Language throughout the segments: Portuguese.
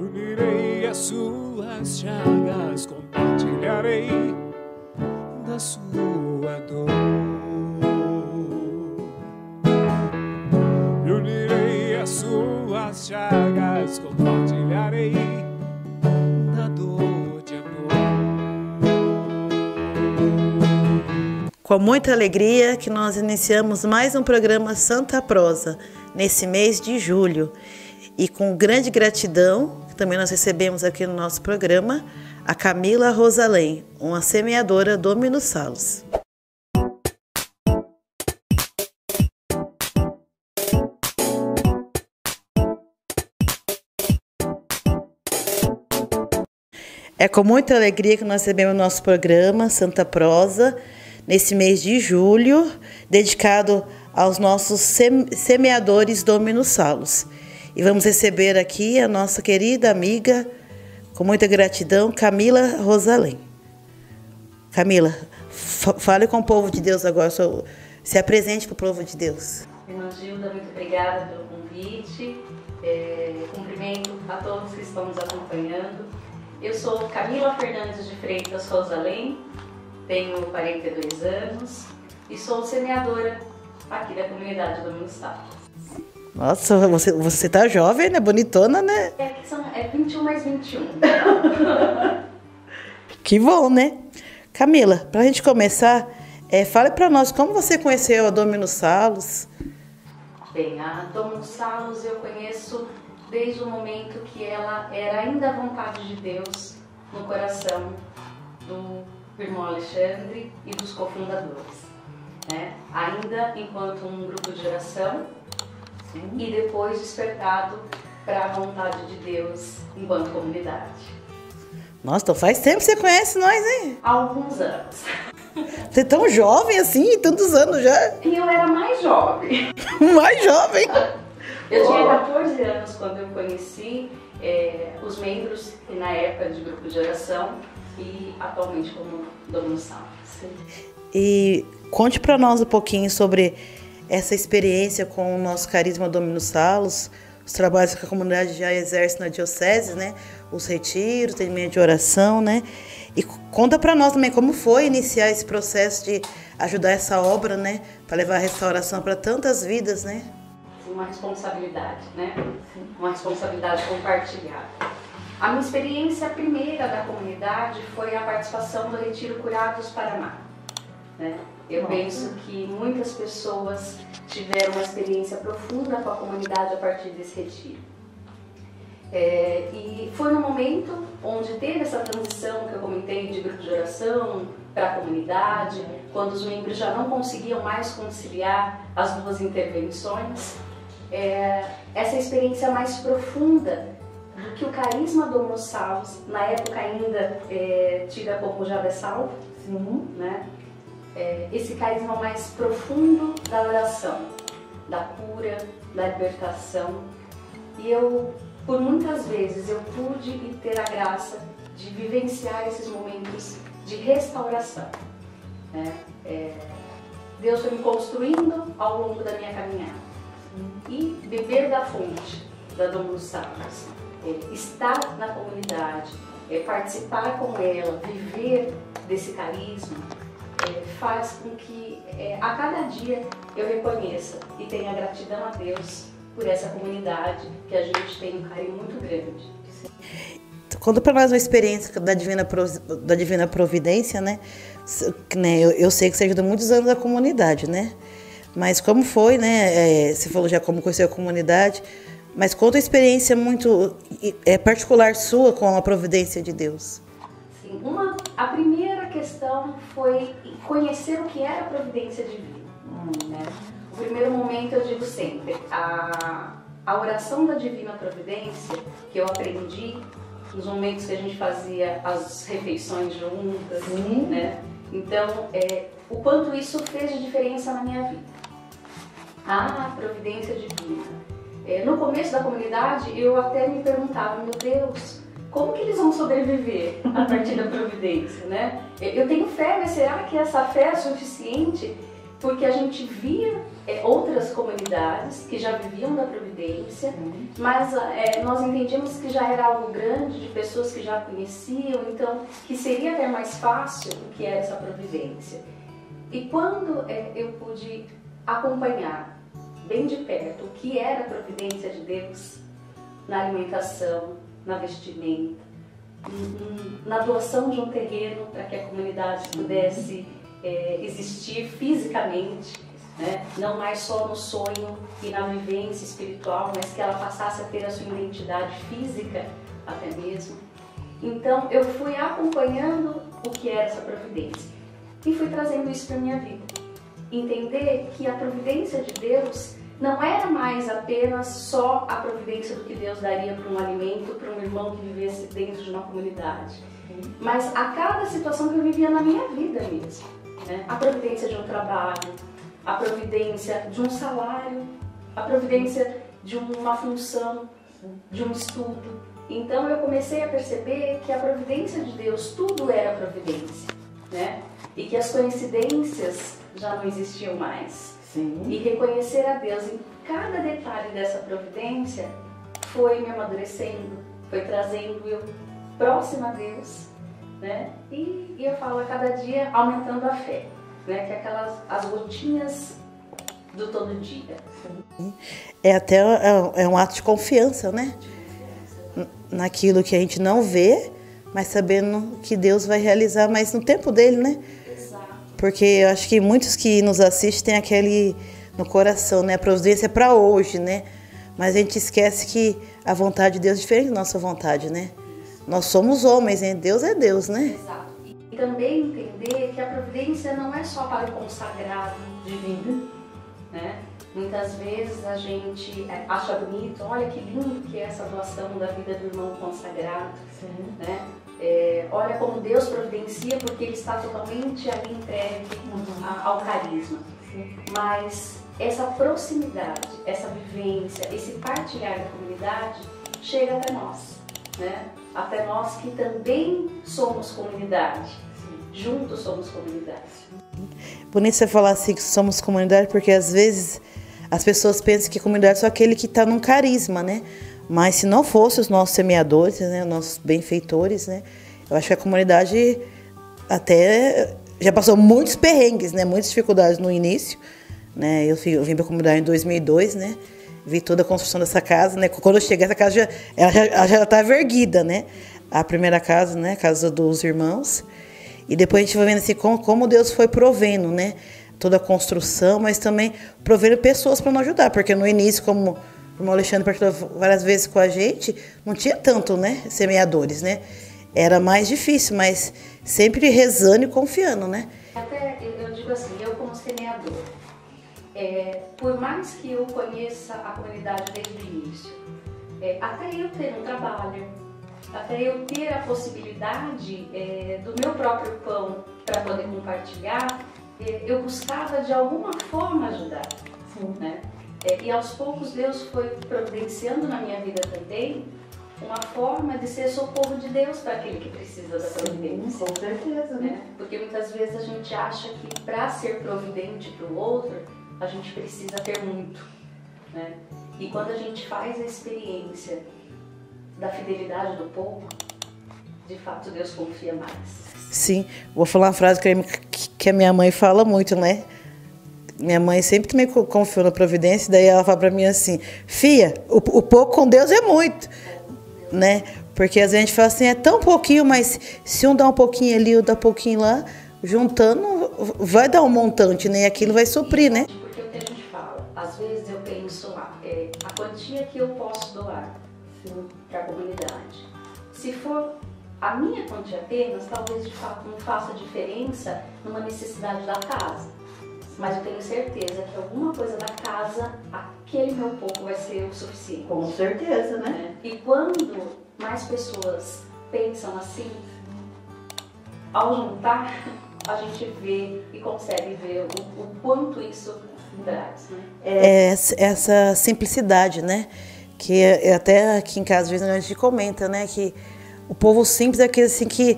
unirei as suas chagas, compartilharei da sua dor. Unirei as suas chagas, compartilharei da dor de amor. Com muita alegria que nós iniciamos mais um programa Santa Prosa, nesse mês de julho. E com grande gratidão, também nós recebemos aqui no nosso programa a Camila Rosalém, uma semeadora do Dominus Salus. É com muita alegria que nós recebemos o nosso programa Santa Prosa, nesse mês de julho, dedicado aos nossos semeadores Dominus Salus. E vamos receber aqui a nossa querida amiga, com muita gratidão, Camila Rosalém. Camila, fale com o povo de Deus agora, se apresente para o povo de Deus. Irmã Gilda, muito obrigada pelo convite. Cumprimento a todos que estão nos acompanhando. Eu sou Camila Fernandes de Freitas Rosalém, tenho 42 anos e sou semeadora aqui da comunidade Dominus Salus. Nossa, você tá jovem, né? Bonitona, né? É 21 mais 21. Que bom, né? Camila, pra gente começar, fale pra nós como você conheceu a Dominus Salus. Bem, a Dominus Salus eu conheço desde o momento que ela era ainda a vontade de Deus no coração do irmão Alexandre e dos cofundadores, né? Ainda enquanto um grupo de oração. Sim. E depois despertado para a vontade de Deus enquanto comunidade. Nossa, então faz tempo que você conhece nós, hein? Há alguns anos. Você é tão jovem assim, tantos anos já? E eu era mais jovem. Mais jovem? Eu tinha 14 anos quando eu conheci os membros, na época de grupo de oração, e atualmente como Dominus Salus. E conte para nós um pouquinho sobre essa experiência com o nosso carisma Dominus Salus, os trabalhos que a comunidade já exerce na diocese, né? Os retiros, treinamento de oração, né? E conta para nós também como foi iniciar esse processo de ajudar essa obra, né? Para levar a restauração para tantas vidas, né? Uma responsabilidade, né? Uma responsabilidade compartilhada. A minha experiência primeira da comunidade foi a participação do Retiro Curados Paraná, né? Eu penso que muitas pessoas tiveram uma experiência profunda com a comunidade a partir desse retiro. E foi no momento onde teve essa transição que eu comentei de grupo de oração para a comunidade, quando os membros já não conseguiam mais conciliar as duas intervenções, essa experiência mais profunda do que o carisma Dominus Salus, na época ainda tida como Jabé Salvo, né? Esse carisma mais profundo da oração, da cura, da libertação. E eu, por muitas vezes, eu pude ter a graça de vivenciar esses momentos de restauração, né? Deus foi me construindo ao longo da minha caminhada. E beber da fonte da Dominus Salus, estar na comunidade, participar com ela, viver desse carisma, faz com que a cada dia eu reconheça e tenha gratidão a Deus por essa comunidade que a gente tem um carinho muito grande. Conta para nós uma experiência da Divina Providência, né? Eu sei que você ajuda muitos anos a comunidade, né? Mas como foi, né? Você falou já como conheceu a comunidade, mas conta uma experiência muito particular sua com a providência de Deus. Sim, a primeira questão foi conhecer o que era a providência divina, né? O primeiro momento eu digo sempre, a oração da Divina Providência que eu aprendi nos momentos que a gente fazia as refeições juntas, né? Então, o quanto isso fez de diferença na minha vida. A providência divina. No começo da comunidade, eu até me perguntava, meu Deus, como que eles vão sobreviver a partir da providência, né? Eu tenho fé, mas será que essa fé é suficiente? Porque a gente via outras comunidades que já viviam da providência, mas nós entendíamos que já era algo grande, de pessoas que já conheciam, então que seria até mais fácil o que era essa providência. E quando eu pude acompanhar bem de perto o que era a providência de Deus na alimentação, na vestimenta, na doação de um terreno para que a comunidade pudesse existir fisicamente, né? Não mais só no sonho e na vivência espiritual, mas que ela passasse a ter a sua identidade física até mesmo. Então eu fui acompanhando o que era essa providência e fui trazendo isso para a minha vida. Entender que a providência de Deus não era mais apenas só a providência do que Deus daria para um alimento, para um irmão que vivesse dentro de uma comunidade, mas a cada situação que eu vivia na minha vida mesmo, né? A providência de um trabalho, a providência de um salário, a providência de uma função, de um estudo. Então eu comecei a perceber que a providência de Deus, tudo era providência, né? E que as coincidências já não existiam mais. Sim. E reconhecer a Deus em cada detalhe dessa providência foi me amadurecendo, foi trazendo eu próxima a Deus, né? E eu falo, a cada dia aumentando a fé, né? Que é as gotinhas do todo dia. É até um ato de confiança, né? Naquilo que a gente não vê, mas sabendo que Deus vai realizar, mas no tempo dele, né? Porque eu acho que muitos que nos assistem têm aquele no coração, né? A providência é para hoje, né? Mas a gente esquece que a vontade de Deus é diferente da nossa vontade, né? Nós somos homens, hein? Deus é Deus, né? Exato. E também entender que a providência não é só para o consagrado divino, né? Muitas vezes a gente acha bonito, olha que lindo que é essa doação da vida do irmão consagrado, né? Olha como Deus providencia porque Ele está totalmente ali entregue ao carisma. Mas essa proximidade, essa vivência, esse partilhar da comunidade chega até nós, né? Até nós que também somos comunidade, juntos somos comunidade. Bonito você falar assim que somos comunidade, porque às vezes as pessoas pensam que comunidade é só aquele que está num carisma, né? Mas se não fossem os nossos semeadores, né, os nossos benfeitores, né, eu acho que a comunidade até já passou muitos perrengues, né, muitas dificuldades no início, né? Eu vim para a comunidade em 2002, né? Vi toda a construção dessa casa, né? Quando eu cheguei, essa casa já estava erguida, né? A primeira casa, né, a casa dos irmãos. E depois a gente vai vendo assim como Deus foi provendo, né? Toda a construção, mas também provendo pessoas para nos ajudar, porque no início, como o irmão Alexandre partilhou várias vezes com a gente, não tinha tanto, né, semeadores, né? Era mais difícil, mas sempre rezando e confiando, né? Até eu digo assim, eu como semeador, por mais que eu conheça a comunidade desde o início, até eu ter um trabalho, até eu ter a possibilidade do meu próprio pão para poder compartilhar, eu buscava de alguma forma ajudar, né? E aos poucos Deus foi providenciando na minha vida também uma forma de ser socorro de Deus para aquele que precisa da providência. Com certeza, né? Porque muitas vezes a gente acha que para ser providente para o outro, a gente precisa ter muito, né? E quando a gente faz a experiência da fidelidade do pouco, de fato Deus confia mais. Sim, vou falar uma frase que a minha mãe fala muito, né? Minha mãe sempre também confiou na providência, daí ela fala para mim assim, filha, o pouco com Deus é muito, né? Porque às vezes a gente fala assim, é tão pouquinho, mas se um dá um pouquinho ali, outro dá um pouquinho lá, juntando, vai dar um montante, né? E aquilo vai suprir, né? Porque o que a gente fala, às vezes eu penso lá, a quantia que eu posso doar para a comunidade. Se for a minha quantia apenas, talvez de fato não faça diferença numa necessidade da casa. Mas eu tenho certeza que alguma coisa da casa, aquele meu pouco vai ser o suficiente. Com certeza, né? E quando mais pessoas pensam assim, ao juntar, a gente vê e consegue ver o quanto isso traz, né? Essa simplicidade, né? Que até aqui em casa, às vezes, a gente comenta, né? Que o povo simples é aquele assim que,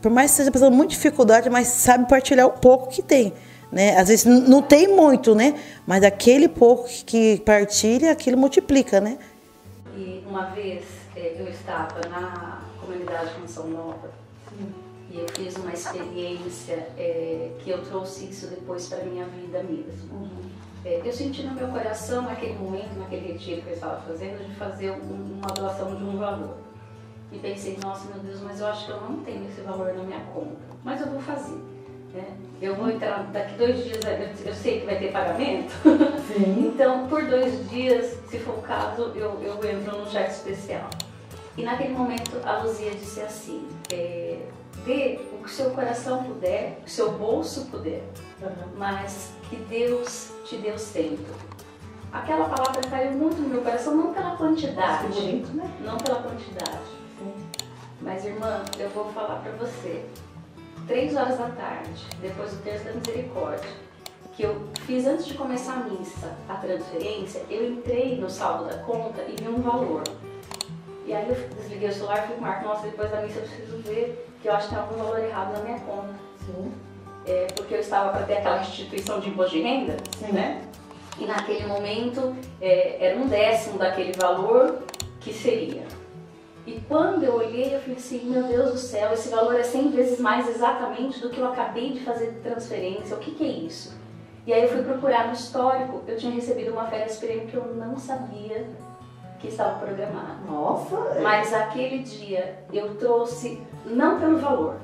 por mais que esteja passando muita dificuldade, mas sabe partilhar o pouco que tem. né? Às vezes não tem muito, né? Mas aquele pouco que partilha, aquilo multiplica, né? E uma vez eu estava na comunidade Canção Nova e eu fiz uma experiência que eu trouxe isso depois para a minha vida mesmo. Eu senti no meu coração, naquele momento, naquele retiro que eu estava fazendo, de fazer uma doação de um valor. E pensei, nossa, meu Deus, mas eu acho que eu não tenho esse valor na minha conta, mas eu vou fazer. Né? Eu vou entrar, daqui 2 dias, eu sei que vai ter pagamento, então por 2 dias, se for o caso, eu entro num cheque especial. E naquele momento a Luzia disse assim, dê o que o seu coração puder, o que o seu bolso puder, mas que Deus te dê o centro. Aquela palavra caiu muito no meu coração, não pela quantidade, bonito, né? Não pela quantidade. Mas irmã, eu vou falar para você, 3 horas da tarde, depois do Terço da Misericórdia, que eu fiz antes de começar a missa, a transferência, eu entrei no saldo da conta e vi um valor. E aí eu desliguei o celular e falei, Marco, nossa, depois da missa eu preciso ver, que eu acho que tem algum valor errado na minha conta. Porque eu estava para ter aquela restituição de imposto de renda, né? E naquele momento era 1/10 daquele valor que seria. E quando eu olhei, eu falei assim, meu Deus do céu, esse valor é 100 vezes mais exatamente do que eu acabei de fazer de transferência, o que é isso? E aí eu fui procurar no histórico, eu tinha recebido uma férias prêmio que eu não sabia que estava programada. Nossa! Mas aquele dia eu trouxe, não pelo valor,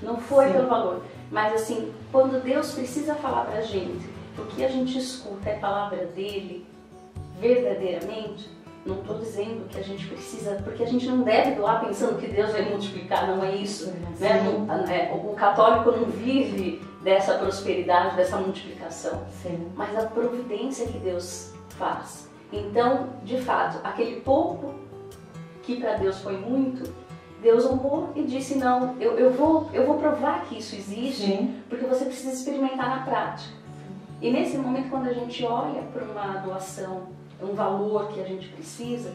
não foi pelo valor, mas assim, quando Deus precisa falar pra gente, o que a gente escuta é a palavra dele, verdadeiramente, não estou dizendo que a gente precisa, porque a gente não deve doar pensando que Deus vai multiplicar, não é isso. Né? O católico não vive dessa prosperidade, dessa multiplicação, mas a providência que Deus faz. Então, de fato, aquele pouco que para Deus foi muito, Deus honrou e disse, não, eu vou provar que isso existe, porque você precisa experimentar na prática. E nesse momento, quando a gente olha para uma doação, um valor que a gente precisa,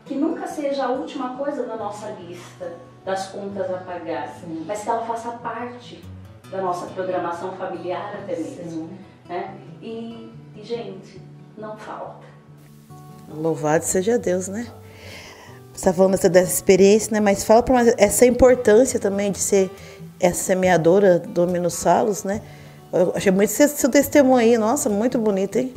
que nunca seja a última coisa da nossa lista das contas a pagar, mas que ela faça parte da nossa programação familiar até mesmo. Né? E, gente, não falta. Louvado seja Deus, né? Você está falando dessa experiência, né? Mas fala para nós essa importância também de ser essa semeadora do Dominus Salus, né? Eu achei muito seu testemunho aí, nossa, muito bonito, hein?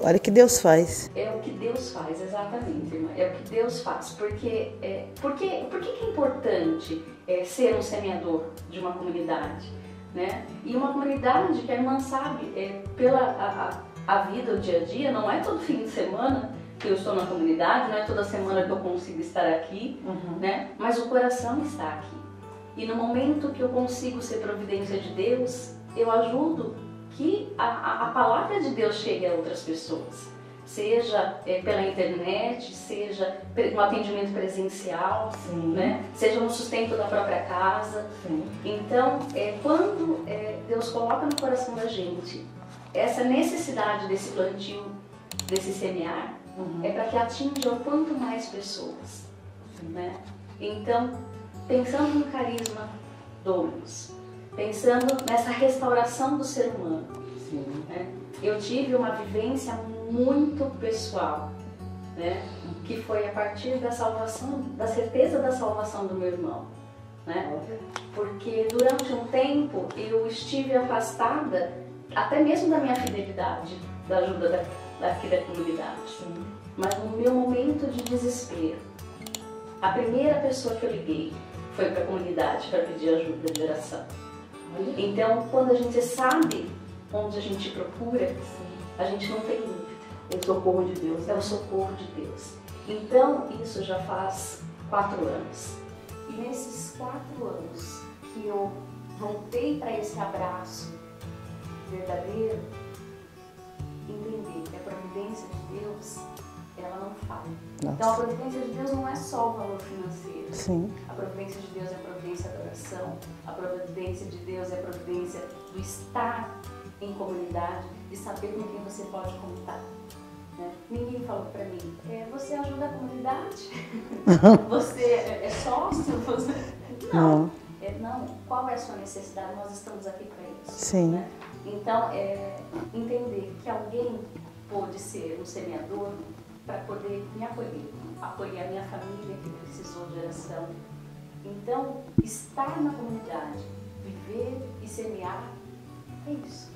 Olha o que Deus faz. É o que Deus faz, exatamente, irmã. É o que Deus faz. Por que é importante ser um semeador de uma comunidade? Né? E uma comunidade que a irmã sabe, pela a vida, o dia a dia, não é todo fim de semana que eu estou na comunidade, não é toda semana que eu consigo estar aqui, né? Mas o coração está aqui. E no momento que eu consigo ser providência de Deus, eu ajudo que a palavra de Deus chegue a outras pessoas, seja pela internet, seja no atendimento presencial, né? Seja no sustento da própria casa. Então, quando Deus coloca no coração da gente essa necessidade desse plantio, desse semear, é para que atinja o quanto mais pessoas. Né? Então, pensando no carisma Dominus, pensando nessa restauração do ser humano, né? Eu tive uma vivência muito pessoal, né? Que foi a partir da salvação, da certeza da salvação do meu irmão, né? Porque durante um tempo eu estive afastada até mesmo da minha fidelidade, da ajuda daqui da comunidade. Mas no meu momento de desespero, a primeira pessoa que eu liguei foi para a comunidade para pedir ajuda de oração. Então, quando a gente sabe onde a gente procura, a gente não tem dúvida. É o socorro de Deus. É o socorro de Deus. Então, isso já faz 4 anos. E nesses 4 anos que eu voltei para esse abraço verdadeiro, entender que a providência de Deus, ela não falha. Então a providência de Deus não é só o valor financeiro. A providência de Deus é a providência da oração, a providência de Deus é a providência do estar em comunidade, de saber com quem você pode contar. Né? Ninguém falou para mim, você ajuda a comunidade? Você é sócio? Não. Não. Qual é a sua necessidade? Nós estamos aqui para isso. Né? Então, entender que alguém pode ser um semeador para poder me acolher a minha família que precisou de oração. Então, estar na comunidade, viver e semear, é isso.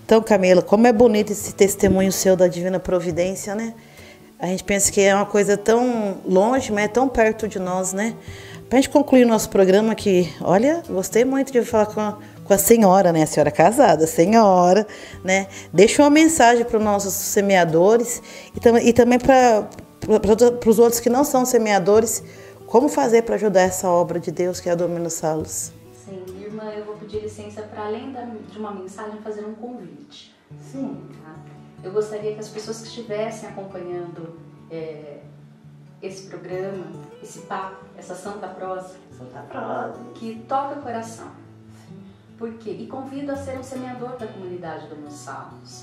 Então, Camila, como é bonito esse testemunho seu da Divina Providência, né? A gente pensa que é uma coisa tão longe, mas é tão perto de nós, né? Para a gente concluir o nosso programa aqui, olha, gostei muito de falar com a senhora, né? A senhora casada, senhora, né? Deixa uma mensagem para os nossos semeadores e também para os outros que não são semeadores, como fazer para ajudar essa obra de Deus que é a Dominus Salus. Sim, irmã, eu vou pedir licença para, além de uma mensagem, fazer um convite. Sim. Tá? Eu gostaria que as pessoas que estivessem acompanhando esse programa, esse papo, essa Santa Prosa, que toca o coração. Porque, e convido a ser um semeador da comunidade Dominus Salus.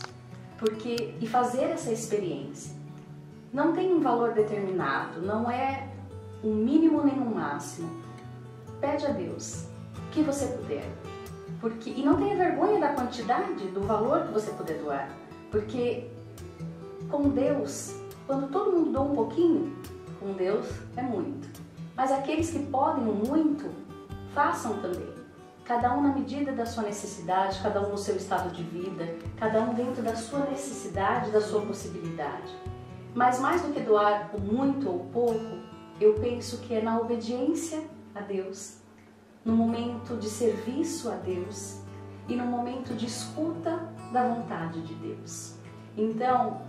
E fazer essa experiência. Não tem um valor determinado, não é um mínimo nem um máximo. Pede a Deus o que você puder. E não tenha vergonha da quantidade, do valor que você puder doar. Porque com Deus, quando todo mundo doa um pouquinho, com Deus é muito. Mas aqueles que podem o muito, façam também. Cada um na medida da sua necessidade, cada um no seu estado de vida, cada um dentro da sua necessidade, da sua possibilidade. Mas mais do que doar o muito ou o pouco, eu penso que é na obediência a Deus, no momento de serviço a Deus e no momento de escuta da vontade de Deus. Então,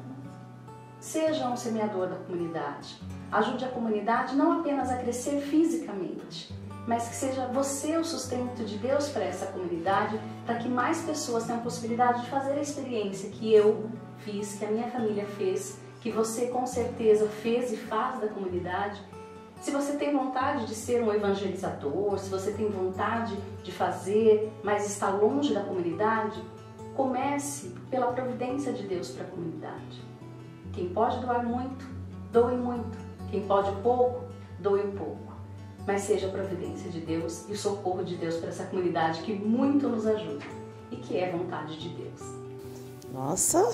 seja um semeador da comunidade. Ajude a comunidade não apenas a crescer fisicamente, mas que seja você o sustento de Deus para essa comunidade, para que mais pessoas tenham a possibilidade de fazer a experiência que eu fiz, que a minha família fez, que você com certeza fez e faz da comunidade. Se você tem vontade de ser um evangelizador, se você tem vontade de fazer, mas está longe da comunidade, comece pela providência de Deus para a comunidade. Quem pode doar muito, doe muito. Quem pode pouco, doe um pouco. Mas seja a providência de Deus e o socorro de Deus para essa comunidade que muito nos ajuda e que é vontade de Deus. Nossa!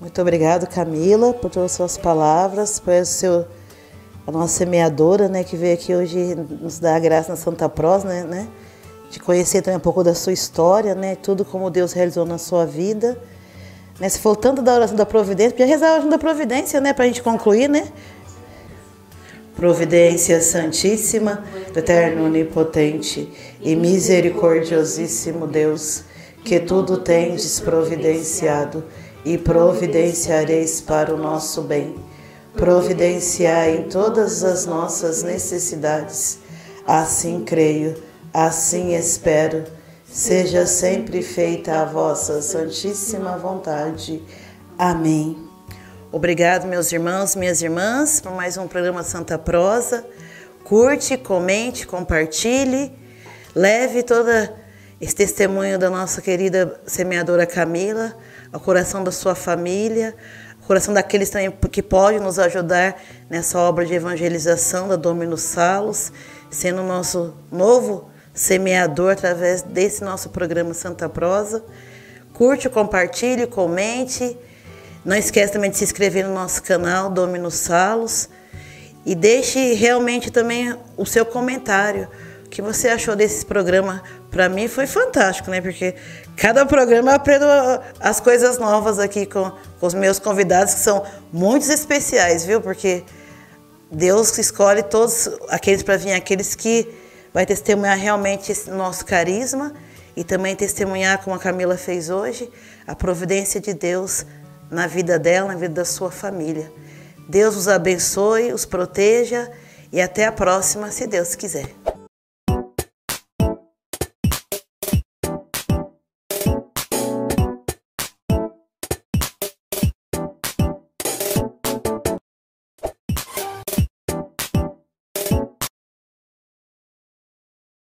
Muito obrigado, Camila, por todas as suas palavras, por a nossa semeadora, né, que veio aqui hoje nos dar a graça na Santa Prosa, né, de conhecer também um pouco da sua história, né, tudo como Deus realizou na sua vida. Né, se for tanto da oração da providência, podia rezar a oração da providência, né, para a gente concluir, né? Providência Santíssima, do Eterno Onipotente e Misericordiosíssimo Deus, que tudo tendes providenciado e providenciareis para o nosso bem. Providenciai em todas as nossas necessidades. Assim creio, assim espero. Seja sempre feita a vossa santíssima vontade. Amém. Obrigado, meus irmãos, minhas irmãs, por mais um programa Santa Prosa. Curte, comente, compartilhe. Leve todo esse testemunho da nossa querida semeadora Camila ao coração da sua família, ao coração daqueles também que podem nos ajudar nessa obra de evangelização da Dominus Salus, sendo o nosso novo semeador através desse nosso programa Santa Prosa. Curte, compartilhe, comente. Não esqueça também de se inscrever no nosso canal Dominus Salus e deixe realmente também o seu comentário. O que você achou desse programa? Para mim foi fantástico, né? Porque cada programa eu aprendo as coisas novas aqui com os meus convidados, que são muito especiais, viu? Porque Deus escolhe todos aqueles para vir, aqueles que vai testemunhar realmente esse nosso carisma e também testemunhar, como a Camila fez hoje, a providência de Deus na vida dela, na vida da sua família. Deus os abençoe, os proteja e até a próxima, se Deus quiser.